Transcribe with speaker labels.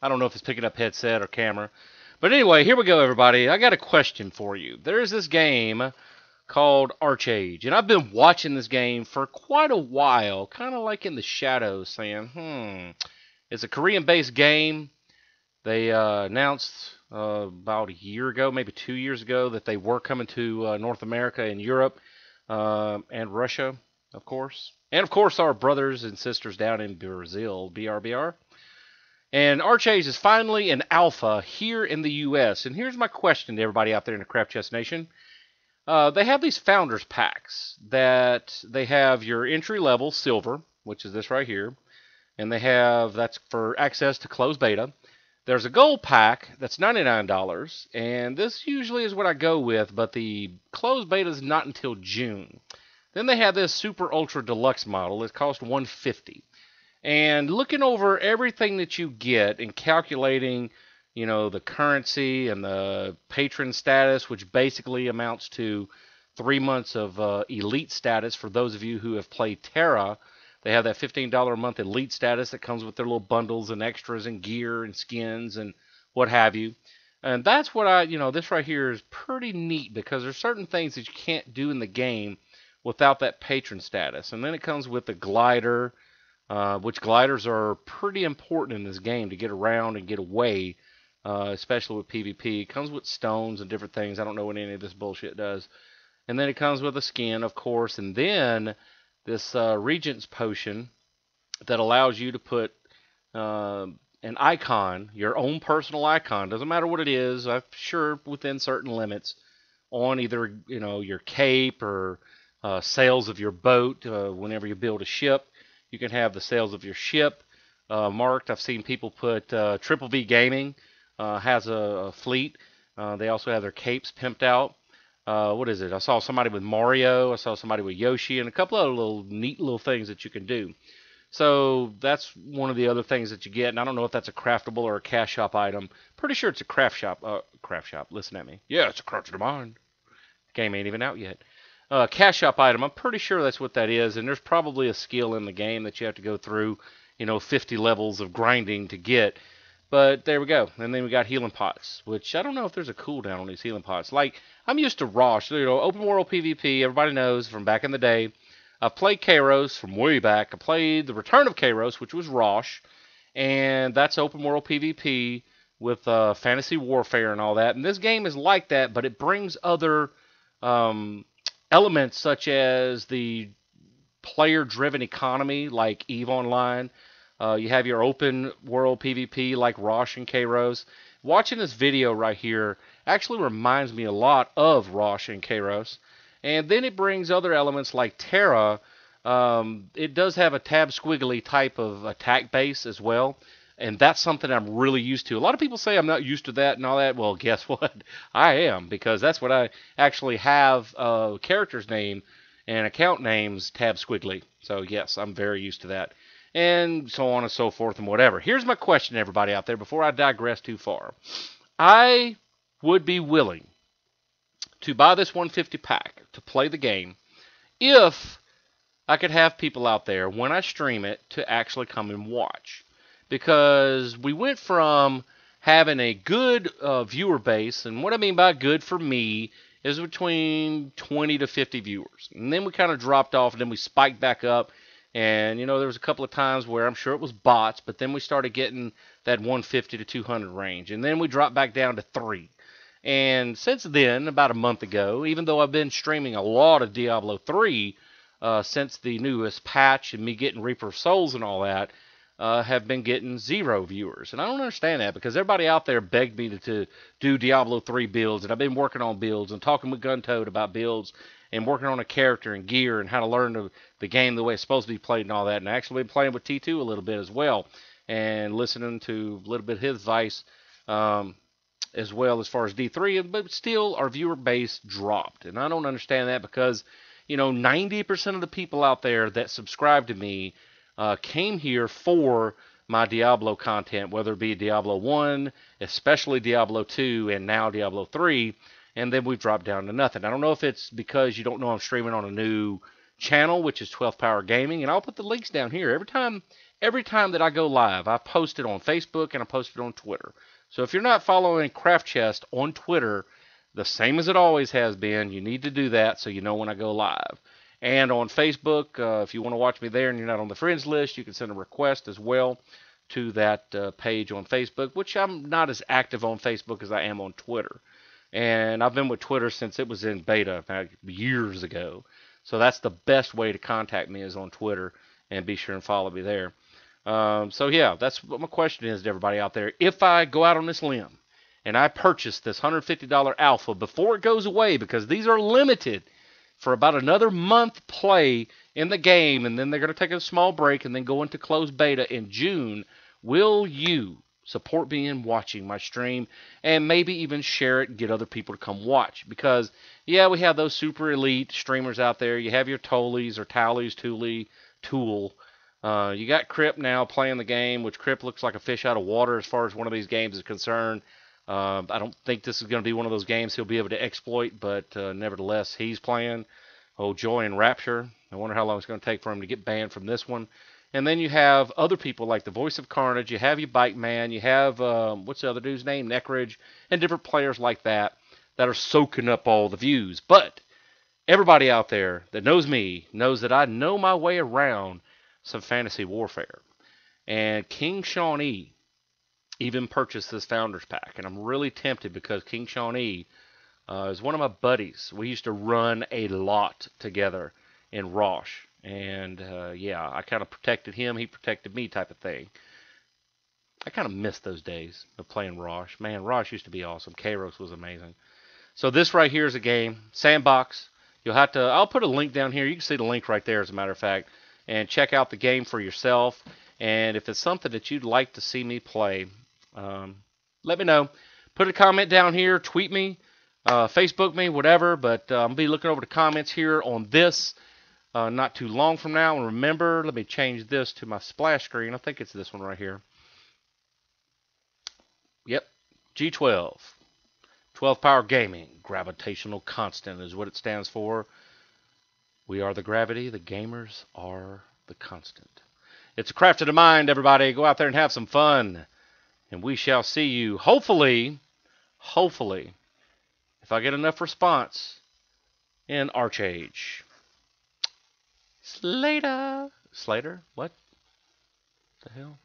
Speaker 1: I don't know if it's picking up headset or camera. But anyway, here we go, everybody. I got a question for you. There's this game called ArcheAge, and I've been watching this game for quite a while, kind of like in the shadows, saying, it's a Korean-based game. They announced about a year ago, maybe 2 years ago, that they were coming to North America and Europe and Russia, of course. And, of course, our brothers and sisters down in Brazil, BRBR. And ArcheAge is finally an alpha here in the U.S. And here's my question to everybody out there in the Craft Chest Nation. They have these Founders Packs that they have your entry-level silver, which is this right here. And that's for access to closed beta. There's a gold pack that's $99, and this usually is what I go with, but the closed beta is not until June. Then they have this super ultra deluxe model. It costs $150. And looking over everything that you get and calculating, the currency and the patron status, which basically amounts to 3 months of elite status for those of you who have played Terra. They have that $15 a month elite status that comes with their little bundles and extras and gear and skins and what have you. And that's what this right here is pretty neat because there's certain things that you can't do in the game without that patron status. And then it comes with the glider, which gliders are pretty important in this game to get around and get away, especially with PvP. It comes with stones and different things. I don't know what any of this bullshit does. And then it comes with a skin, of course, and then this Regent's Potion that allows you to put an icon, your own personal icon, doesn't matter what it is, I'm sure within certain limits, on either your cape or sails of your boat. Whenever you build a ship, you can have the sails of your ship marked. I've seen people put Triple V Gaming has a fleet. They also have their capes pimped out. What is it? I saw somebody with Mario. I saw somebody with Yoshi, and a couple of little neat little things that you can do. So that's one of the other things that you get. And I don't know if that's a craftable or a cash shop item. Pretty sure it's a craft shop. Listen at me. Yeah, it's a craft of mine. The game ain't even out yet. Cash shop item. I'm pretty sure that's what that is. And there's probably a skill in the game that you have to go through, 50 levels of grinding to get. But there we go. And then we got healing pots, which I don't know if there's a cooldown on these healing pots. Like, I'm used to Rosh, open world PvP. Everybody knows from back in the day. I've played Kairos from way back. I played the Return of Kairos, which was Rosh. And that's open world PvP with fantasy warfare and all that. And this game is like that, but it brings other elements such as the player-driven economy like EVE Online. You have your open world PvP like Rosh and Kairos. Watching this video right here actually reminds me a lot of Rosh and Kairos. And then it brings other elements like Terra. It does have a tab squiggly type of attack base as well. And that's something I'm really used to. A lot of people say I'm not used to that and all that. Well, guess what? I am, because that's what I actually have character's name and account names tab squiggly. So yes, I'm very used to that. And so on and so forth and whatever. Here's my question, everybody out there, before I digress too far. I would be willing to buy this 150 pack to play the game if I could have people out there, when I stream it, to actually come and watch. Because we went from having a good viewer base, and what I mean by good for me is between 20 to 50 viewers. And then we kind of dropped off, and then we spiked back up. And, there was a couple of times where I'm sure it was bots, but then we started getting that 150 to 200 range. And then we dropped back down to 3. And since then, about a month ago, even though I've been streaming a lot of Diablo 3 since the newest patch and me getting Reaper of Souls and all that, have been getting 0 viewers. And I don't understand that, because everybody out there begged me to do Diablo 3 builds. And I've been working on builds and talking with Guntoad about builds and working on a character and gear and how to learn the game the way it's supposed to be played and all that. And I actually been playing with T2 a little bit as well and listening to a little bit of his advice as well as far as D3. But still, our viewer base dropped. And I don't understand that, because, 90% of the people out there that subscribe to me came here for my Diablo content, whether it be Diablo 1, especially Diablo 2, and now Diablo 3. And then we've dropped down to nothing. I don't know if it's because you don't know I'm streaming on a new channel, which is 12th Power Gaming. And I'll put the links down here. Every time every time that I go live, I post it on Facebook and I post it on Twitter. So if you're not following Craft Chest on Twitter, the same as it always has been, you need to do that so you know when I go live. And on Facebook, if you want to watch me there and you're not on the friends list, you can send a request as well to that page on Facebook, which I'm not as active on Facebook as I am on Twitter. And I've been with Twitter since it was in beta years ago. So that's the best way to contact me is on Twitter, and be sure and follow me there. So yeah, that's what my question is to everybody out there. If I go out on this limb and I purchase this $150 alpha before it goes away, because these are limited for about another month play in the game, and then they're going to take a small break and then go into closed beta in June, will you support me in watching my stream and maybe even share it and get other people to come watch? Because, yeah, we have those super elite streamers out there. You have your Tollies or Towlies, Tool. You got Crip now playing the game, which Crip looks like a fish out of water as far as one of these games is concerned. I don't think this is going to be one of those games he'll be able to exploit, but nevertheless, he's playing. Oh, Joy and Rapture. I wonder how long it's going to take for him to get banned from this one. And then you have other people like the Voice of Carnage. You have your Bike Man. You have, what's the other dude's name? Necridge. And different players like that are soaking up all the views. But everybody out there that knows me knows that I know my way around some fantasy warfare. And King Shawnee even purchased this Founders Pack. And I'm really tempted because King Shawnee is one of my buddies. We used to run a lot together in Rosh. And, yeah, I kind of protected him. He protected me type of thing. I kind of miss those days of playing Rosh. Man, Rosh used to be awesome. Kairos was amazing. So this right here is a game. Sandbox. You'll have to, I'll put a link down here. You can see the link right there, as a matter of fact. And check out the game for yourself. And if it's something that you'd like to see me play, let me know. Put a comment down here. Tweet me. Facebook me. Whatever. But I'm going to be looking over the comments here on this. Not too long from now. And remember, let me change this to my splash screen. I think it's this one right here. Yep. G12. 12 Power Gaming. Gravitational Constant is what it stands for. We are the gravity. The gamers are the constant. It's a craft of the mind, everybody. Go out there and have some fun. And we shall see you, hopefully, if I get enough response, in Archage. Slater? What the hell?